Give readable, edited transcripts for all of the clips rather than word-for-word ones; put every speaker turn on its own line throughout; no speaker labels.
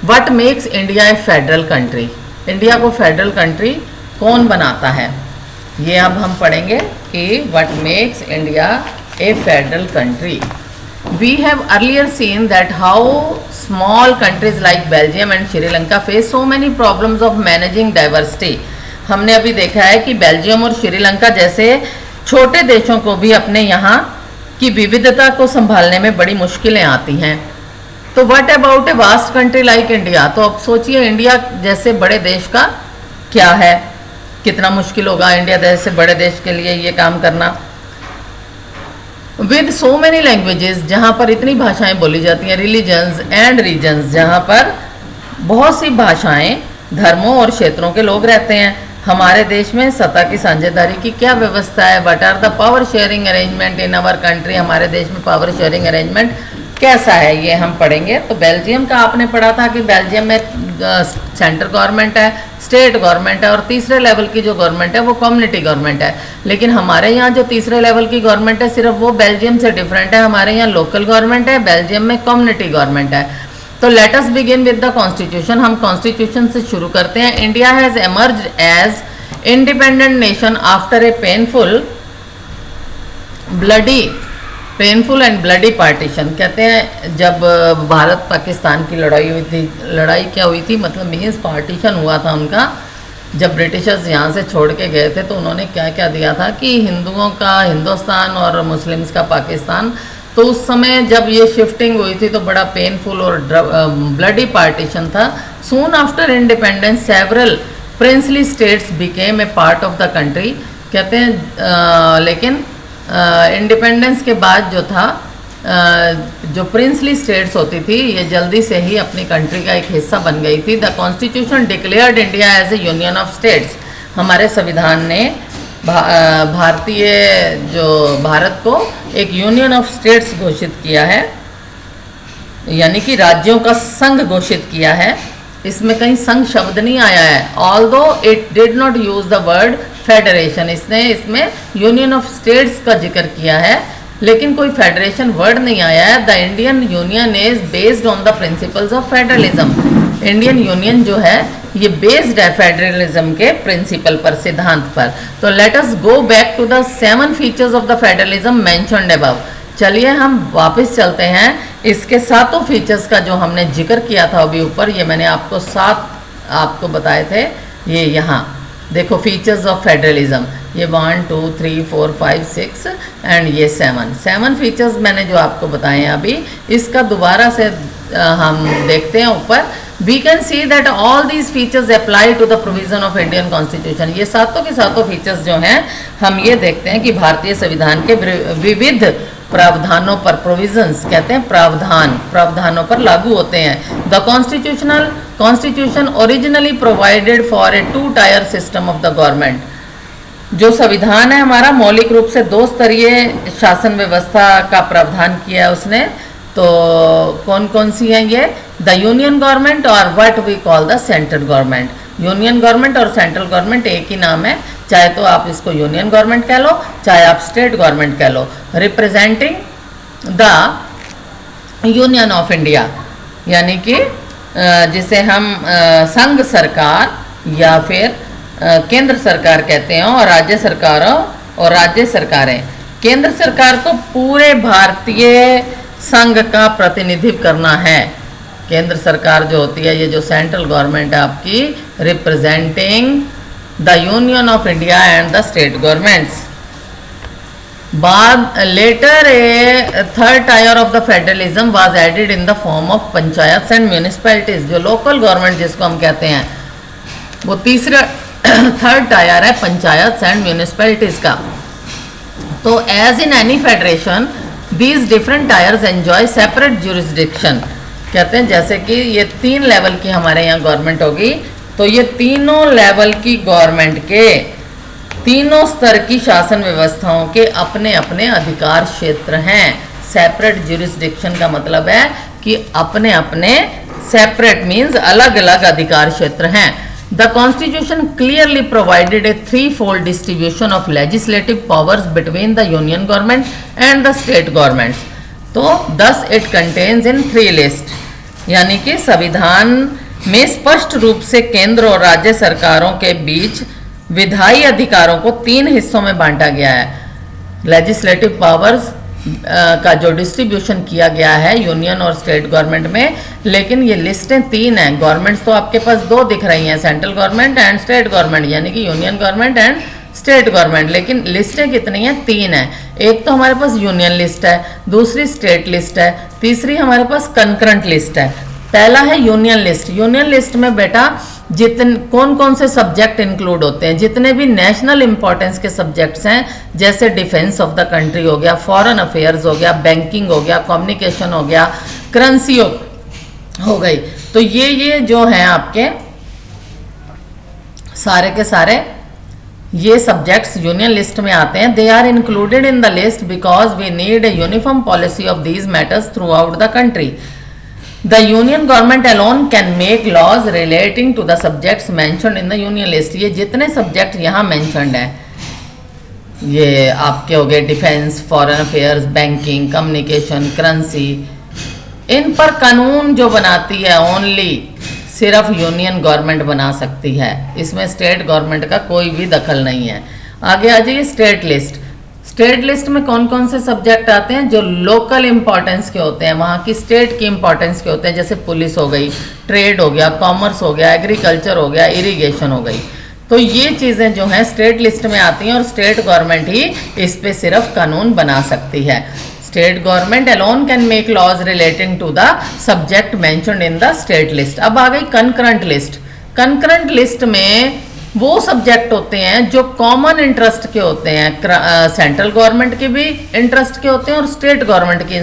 What makes India A federal country, India को federal country कौन बनाता है, ये अब हम पढ़ेंगे कि what makes India A federal country. We have earlier seen that how small countries like Belgium and Sri Lanka face so many problems of managing diversity. हमने अभी देखा है कि बेल्जियम और श्रीलंका जैसे छोटे देशों को भी अपने यहाँ की विविधता को संभालने में बड़ी मुश्किलें आती हैं. तो what about a vast country like India, तो अब सोचिए इंडिया जैसे बड़े देश का क्या है, कितना मुश्किल होगा इंडिया जैसे बड़े देश के लिए ये काम करना. विद सो मैनी लैंग्वेजेस, जहाँ पर इतनी भाषाएं बोली जाती हैं, रिलीजन्स एंड रीजन्स, जहाँ पर बहुत सी भाषाएं, धर्मों और क्षेत्रों के लोग रहते हैं. हमारे देश में सत्ता की साझेदारी की क्या व्यवस्था है, what are the power sharing arrangement in our country, हमारे देश में पावर शेयरिंग अरेंजमेंट कैसा है, ये हम पढ़ेंगे. तो बेल्जियम का आपने पढ़ा था कि बेल्जियम में सेंट्रल गवर्नमेंट है, स्टेट गवर्नमेंट है और तीसरे लेवल की जो गवर्नमेंट है वो कम्युनिटी गवर्नमेंट है. लेकिन हमारे यहाँ जो तीसरे लेवल की गवर्नमेंट है सिर्फ वो बेल्जियम से डिफरेंट है. हमारे यहाँ लोकल गवर्नमेंट है, बेल्जियम में कम्युनिटी गवर्नमेंट है. तो let us begin with the constitution. हम कॉन्स्टिट्यूशन से शुरू करते हैं. India has emerged as independent nation after a painful and bloody partition. कहते हैं जब भारत पाकिस्तान की लड़ाई हुई थी, लड़ाई क्या हुई थी मतलब मीन्स पार्टीशन हुआ था उनका. जब ब्रिटिशर्स यहाँ से छोड़ के गए थे तो उन्होंने क्या क्या दिया था कि हिंदुओं का हिंदुस्तान और मुस्लिम्स का पाकिस्तान. तो उस समय जब ये शिफ्टिंग हुई थी तो बड़ा पेनफुल और ब्लडी पार्टीशन था. Soon after independence several princely states became a part of the country. कहते हैं लेकिन इंडिपेंडेंस के बाद जो था जो प्रिंसली स्टेट्स होती थी ये जल्दी से ही अपनी कंट्री का एक हिस्सा बन गई थी. The constitution declared India as a union of states. हमारे संविधान ने भारतीय जो भारत को एक यूनियन ऑफ स्टेट्स घोषित किया है, यानी कि राज्यों का संघ घोषित किया है. इसमें कहीं संघ शब्द नहीं आया है, although it did not use the word federation. इसने इसमें यूनियन ऑफ स्टेट्स का जिक्र किया है लेकिन कोई फेडरेशन वर्ड नहीं आया है. The Indian union is based on the principles of federalism. Indian union जो है ये बेस्ड है फेडरलिज्म के प्रिंसिपल पर, सिद्धांत पर. तो let us go back to the 7 features of the federalism mentioned above. चलिए हम वापस चलते हैं इसके 7 फीचर्स का जो हमने जिक्र किया था अभी ऊपर. ये मैंने आपको 7 आपको बताए थे. ये यहाँ देखो फीचर्स ऑफ फेडरलिज्म, ये 1 2 3 4 5 6 एंड ये 7 फीचर्स मैंने जो आपको बताए हैं अभी. इसका दोबारा से हम देखते हैं ऊपर. We can see that all these features apply to the provision of Indian constitution. ये सातों के सातों फीचर्स जो हैं हम ये देखते हैं कि भारतीय संविधान के विविध प्रावधानों पर, प्रोविजंस कहते हैं प्रावधानों पर लागू होते हैं. The constitution originally provided for a 2-tier system of the government. जो संविधान है हमारा मौलिक रूप से 2 स्तरीय शासन व्यवस्था का प्रावधान किया है उसने. तो कौन कौन सी हैं ये? द यूनियन गवर्नमेंट और what we call the central government. Union government और सेंट्रल गवर्नमेंट एक ही नाम है, चाहे तो आप इसको यूनियन गवर्नमेंट कह लो चाहे आप स्टेट गवर्नमेंट कह लो. Representing the union of India, यानी कि जिसे हम संघ सरकार या फिर केंद्र सरकार कहते हैं और राज्य सरकारों और राज्य सरकारें. केंद्र सरकार को पूरे भारतीय संघ का प्रतिनिधित्व करना है. केंद्र सरकार जो होती है, ये जो सेंट्रल गवर्नमेंट है आपकी, representing the union of India and the state governments. बाद later a 3rd-tier of the federalism was added in the form of panchayat and municipalities. जो लोकल गवर्नमेंट जिसको हम कहते हैं वो तीसरा 3rd-tier है पंचायत एंड म्यूनिसिपैलिटीज का. तो as in any federation these different tiers enjoy separate jurisdiction. कहते हैं जैसे कि ये 3 लेवल की हमारे यहाँ गवर्नमेंट होगी तो ये तीनों लेवल की गवर्नमेंट के तीनों स्तर की शासन व्यवस्थाओं के अपने अपने अधिकार क्षेत्र हैं. सेपरेट ज्यूरिसडिक्शन का मतलब है कि अपने अपने, सेपरेट मीन्स अलग अलग अधिकार क्षेत्र हैं. The constitution clearly provided A 3-fold distribution of legislative powers between the union government and the state governments. तो 10 इट कंटेन्स इन 3 लिस्ट. यानी कि संविधान में स्पष्ट रूप से केंद्र और राज्य सरकारों के बीच विधायी अधिकारों को 3 हिस्सों में बांटा गया है। लेजिस्लेटिव पावर्स का जो डिस्ट्रीब्यूशन किया गया है यूनियन और स्टेट गवर्नमेंट में, लेकिन ये लिस्टें 3 हैं। गवर्नमेंट्स तो आपके पास 2 दिख रही हैं, central government and state government, यानी कि union government and state government, लेकिन लिस्टें कितनी हैं? 3 हैं। एक तो हमारे पास यूनियन लिस्ट है, दूसरी स्टेट लिस्ट है, तीसरी हमारे पास कंकरेंट लिस्ट है। पहला है यूनियन लिस्ट। यूनियन लिस्ट में बेटा कौन कौन से सब्जेक्ट इंक्लूड होते हैं? जितने भी नेशनल इंपॉर्टेंस के सब्जेक्ट्स हैं, जैसे डिफेंस ऑफ द कंट्री हो गया, फॉरेन अफेयर्स हो गया, बैंकिंग हो गया, कम्युनिकेशन हो गया, करेंसी हो गई, तो ये जो हैं आपके सारे के सारे ये सब्जेक्ट्स यूनियन लिस्ट में आते हैं। They are included in the list because we need a uniform policy of these matters throughout the country. The union government alone can make laws relating to the subjects mentioned in the union list। ये जितने subject यहाँ mentioned हैं, ये आपके हो गए defence, foreign affairs, banking, communication, currency, इन पर कानून जो बनाती है ओनली सिर्फ यूनियन गवर्नमेंट बना सकती है। इसमें स्टेट गवर्नमेंट का कोई भी दखल नहीं है। आगे आ जाइए स्टेट लिस्ट। स्टेट लिस्ट में कौन कौन से सब्जेक्ट आते हैं? जो लोकल इंपॉर्टेंस के होते हैं, वहाँ की स्टेट की इंपॉर्टेंस के होते हैं, जैसे पुलिस हो गई, ट्रेड हो गया, कॉमर्स हो गया, एग्रीकल्चर हो गया, इरिगेशन हो गई। तो ये चीज़ें जो हैं स्टेट लिस्ट में आती हैं और स्टेट गवर्नमेंट ही इस पे सिर्फ कानून बना सकती है। State government alone can make laws relating to the subject mentioned in the state list. अब आ गई कंकरेंट लिस्ट। कंकरेंट लिस्ट में वो सब्जेक्ट होते हैं जो कॉमन इंटरेस्ट के होते हैं, सेंट्रल गवर्नमेंट के भी इंटरेस्ट के होते हैं और स्टेट गवर्नमेंट के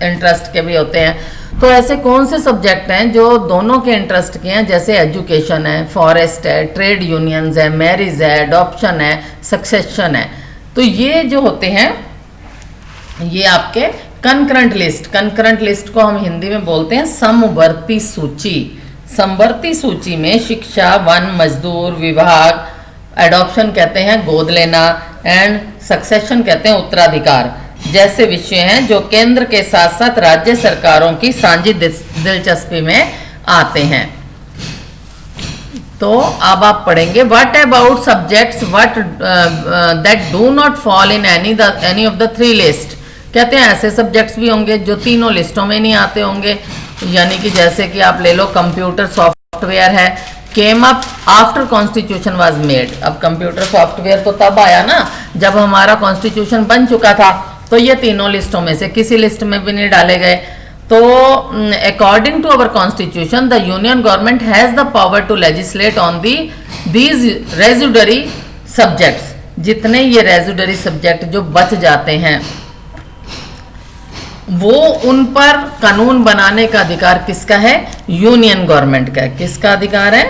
इंटरेस्ट के भी होते हैं। तो ऐसे कौन से सब्जेक्ट हैं जो दोनों के इंटरेस्ट के हैं? जैसे एजुकेशन है, फॉरेस्ट है, ट्रेड यूनियंस है, मैरिज है, अडॉप्शन है, सक्सेशन है। तो ये जो होते हैं ये आपके कंकरेंट लिस्ट। कंकरेंट लिस्ट को हम हिंदी में बोलते हैं समवर्ती सूची। समवर्ती सूची में शिक्षा, वन, मजदूर विभाग, एडॉप्शन कहते हैं गोद लेना, एंड सक्सेशन कहते हैं उत्तराधिकार जैसे विषय हैं जो केंद्र के साथ साथ राज्य सरकारों की साझी दिलचस्पी में आते हैं। तो अब आप पढ़ेंगे what about subjects what that do not fall in any of the 3 list. कहते हैं ऐसे सब्जेक्ट्स भी होंगे जो तीनों लिस्टों में नहीं आते होंगे, यानी कि जैसे कि आप ले लो कंप्यूटर सॉफ्टवेयर है, came up after constitution was made. अब कंप्यूटर सॉफ्टवेयर तो तब आया ना जब हमारा कॉन्स्टिट्यूशन बन चुका था, तो ये तीनों लिस्टों में से किसी लिस्ट में भी नहीं डाले गए। तो according to our constitution the union government has the power to legislate on these residuary subjects. जितने ये रेजिडरी सब्जेक्ट जो बच जाते हैं वो उन पर कानून बनाने का अधिकार किसका है? यूनियन गवर्नमेंट का। किसका अधिकार है?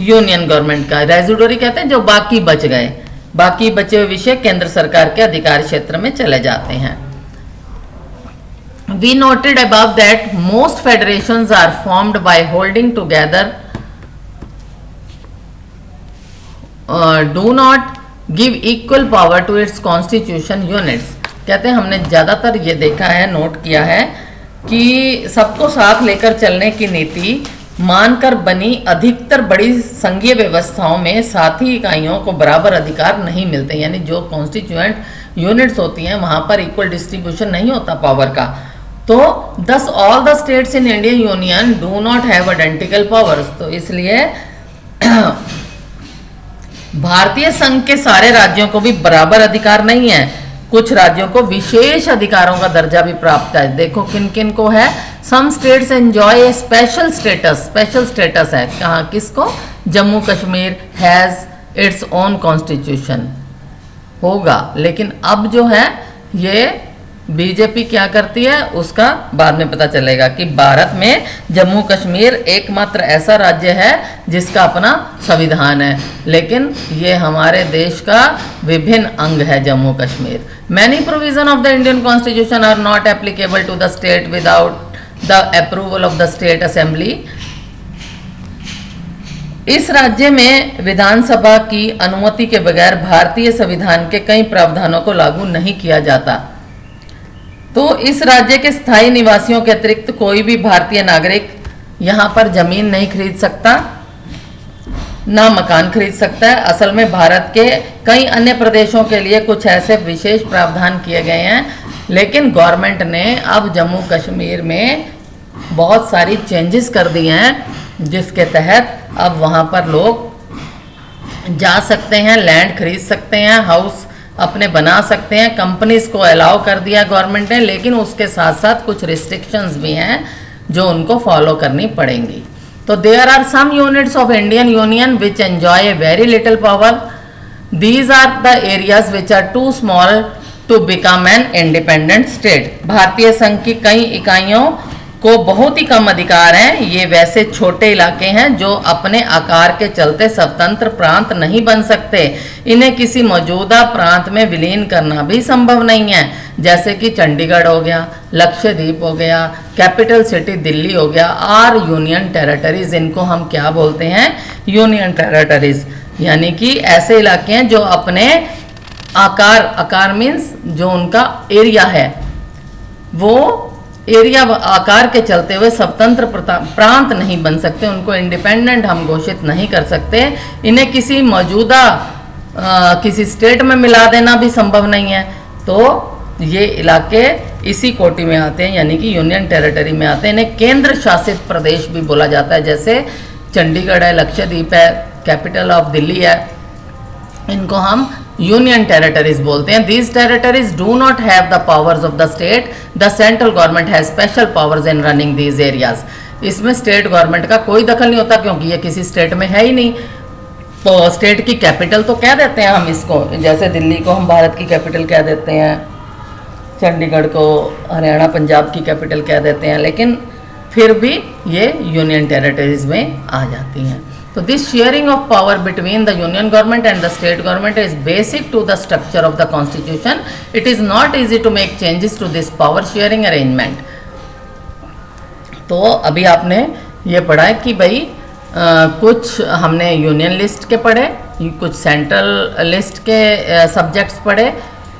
यूनियन गवर्नमेंट का। रेजिडरी कहते हैं जो बाकी बच गए, बाकी बचे हुए विषय केंद्र सरकार के अधिकार क्षेत्र में चले जाते हैं। We noted above that most federations are formed by holding together do not give equal power to its constitution units। कहते हैं हमने ज़्यादातर ये देखा है, नोट किया है कि सबको साथ लेकर चलने की नीति मानकर बनी अधिकतर बड़ी संघीय व्यवस्थाओं में साथी इकाइयों को बराबर अधिकार नहीं मिलते, यानी जो कॉन्स्टिट्यूएंट यूनिट्स होती हैं वहाँ पर इक्वल डिस्ट्रीब्यूशन नहीं होता पावर का। तो दस all the states in Indian union do not have identical powers. तो इसलिए भारतीय संघ के सारे राज्यों को भी बराबर अधिकार नहीं है, कुछ राज्यों को विशेष अधिकारों का दर्जा भी प्राप्त है। देखो किन किन को है। Some states enjoy a special status. Special status है कहाँ, किसको? Jammu Kashmir has its own constitution होगा, लेकिन अब जो है ये बीजेपी क्या करती है उसका बाद में पता चलेगा कि भारत में जम्मू कश्मीर एकमात्र ऐसा राज्य है जिसका अपना संविधान है, लेकिन ये हमारे देश का विभिन्न अंग है Jammu Kashmir. Many provision of the Indian constitution are not applicable to the state without the approval of the state assembly. इस राज्य में विधानसभा की अनुमति के बगैर भारतीय संविधान के कई प्रावधानों को लागू नहीं किया जाता। तो इस राज्य के स्थायी निवासियों के अतिरिक्त कोई भी भारतीय नागरिक यहाँ पर जमीन नहीं खरीद सकता, ना मकान खरीद सकता है। असल में भारत के कई अन्य प्रदेशों के लिए कुछ ऐसे विशेष प्रावधान किए गए हैं, लेकिन गवर्नमेंट ने अब जम्मू कश्मीर में बहुत सारी चेंजेस कर दिए हैं, जिसके तहत अब वहाँ पर लोग जा सकते हैं, लैंड खरीद सकते हैं, हाउस अपने बना सकते हैं, कंपनीज को अलाउ कर दिया गवर्नमेंट ने, लेकिन उसके साथ साथ कुछ रिस्ट्रिक्शंस भी हैं जो उनको फॉलो करनी पड़ेंगी। तो there are some units of Indian union which enjoy a very little power. These are the areas which are too small to become an independent state. भारतीय संघ की कई इकाइयों को बहुत ही कम अधिकार हैं। ये वैसे छोटे इलाके हैं जो अपने आकार के चलते स्वतंत्र प्रांत नहीं बन सकते। इन्हें किसी मौजूदा प्रांत में विलीन करना भी संभव नहीं है, जैसे कि चंडीगढ़ हो गया, लक्षद्वीप हो गया, कैपिटल सिटी दिल्ली हो गया, आर यूनियन टेरिटरीज। इनको हम क्या बोलते हैं? Union territories. यानी कि ऐसे इलाके हैं जो अपने आकार मीन्स जो उनका एरिया है, वो एरिया आकार के चलते हुए स्वतंत्र प्रांत नहीं बन सकते, उनको इंडिपेंडेंट हम घोषित नहीं कर सकते। इन्हें किसी मौजूदा किसी स्टेट में मिला देना भी संभव नहीं है। तो ये इलाके इसी कोटि में आते हैं, यानी कि यूनियन टेरिटरी में आते हैं। इन्हें केंद्र शासित प्रदेश भी बोला जाता है, जैसे चंडीगढ़ है, लक्षद्वीप है, कैपिटल ऑफ दिल्ली है, इनको हम यूनियन टेरिटरीज बोलते हैं। These territories do not have the powers of the state, the central government has special powers in running these areas. इसमें स्टेट गवर्नमेंट का कोई दखल नहीं होता, क्योंकि ये किसी स्टेट में है ही नहीं। तो स्टेट की कैपिटल तो कह देते हैं हम इसको, जैसे दिल्ली को हम भारत की कैपिटल कह देते हैं, चंडीगढ़ को हरियाणा पंजाब की कैपिटल कह देते हैं, लेकिन फिर भी ये यूनियन टेरिटरीज में आ जाती हैं। So this sharing of power between the union government and the state government is basic to the structure of the constitution. It is not easy to make changes to this power sharing arrangement. तो अभी आपने ये पढ़ा है कि भाई कुछ हमने यूनियन लिस्ट के पढ़े, कुछ सेंट्रल लिस्ट के सब्जेक्ट्स पढ़े,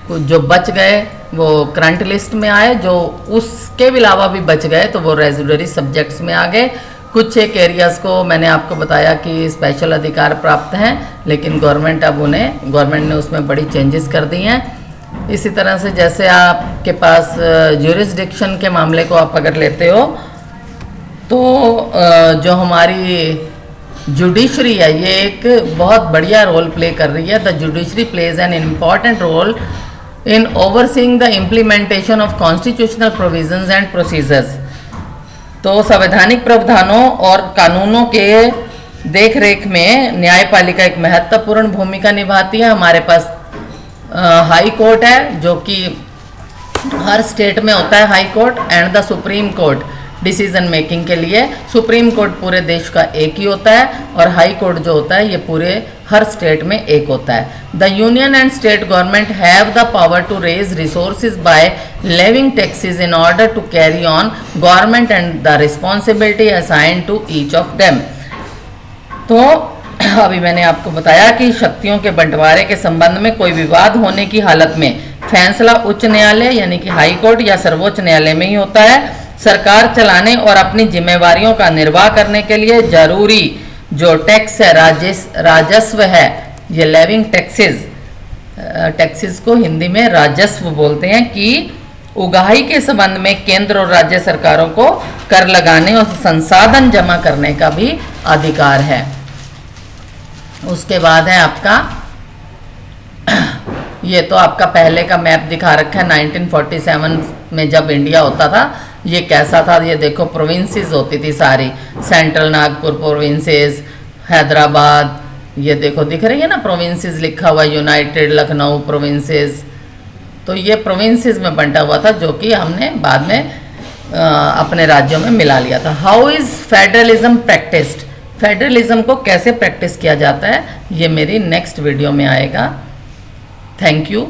कुछ जो बच गए वो करंट लिस्ट में आए, जो उसके अलावा भी बच गए तो वो रेजिडरी सब्जेक्ट्स में आ गए। कुछ एक एरियाज़ को मैंने आपको बताया कि स्पेशल अधिकार प्राप्त हैं, लेकिन गवर्नमेंट ने उसमें बड़ी चेंजेस कर दी हैं। इसी तरह से जैसे आपके पास ज्यूरिसडिक्शन के मामले को आप अगर लेते हो, तो जो हमारी जुडिशरी है ये एक बहुत बढ़िया रोल प्ले कर रही है। The judiciary plays an important role in overseeing the implementation of constitutional provisions and procedures. तो संवैधानिक प्रावधानों और कानूनों के देख रेख में न्यायपालिका एक महत्वपूर्ण भूमिका निभाती है। हमारे पास हाई कोर्ट है, जो कि हर स्टेट में होता है, high court, and the supreme court decision making के लिए। सुप्रीम कोर्ट पूरे देश का एक ही होता है, और हाई कोर्ट जो होता है ये पूरे हर स्टेट में एक होता है। The union and state government have the power to raise resources by levying taxes in order to carry on government and the responsibility assigned to each of them. तो अभी मैंने आपको बताया कि शक्तियों के बंटवारे के संबंध में कोई विवाद होने की हालत में फैसला उच्च न्यायालय यानी कि हाई कोर्ट या सर्वोच्च न्यायालय में ही होता है। सरकार चलाने और अपनी जिम्मेवारियों का निर्वाह करने के लिए जरूरी जो टैक्स है, राजस्व है, ये लेविंग टैक्सेस को हिंदी में राजस्व बोलते हैं, कि उगाही के संबंध में केंद्र और राज्य सरकारों को कर लगाने और संसाधन जमा करने का भी अधिकार है। उसके बाद है आपका ये तो आपका पहले का मैप दिखा रखा है 1947 में जब इंडिया होता था ये कैसा था। ये देखो प्रोविंसेस होती थी सारी, सेंट्रल नागपुर प्रोविंसेस, हैदराबाद, ये देखो दिख रही है ना प्रोविंसेस लिखा हुआ, यूनाइटेड लखनऊ प्रोविंसेस। तो ये प्रोविंसेस में बंटा हुआ था, जो कि हमने बाद में अपने राज्यों में मिला लिया था। How is federalism practised? Federalism को कैसे प्रैक्टिस किया जाता है ये मेरी नेक्स्ट वीडियो में आएगा। Thank you.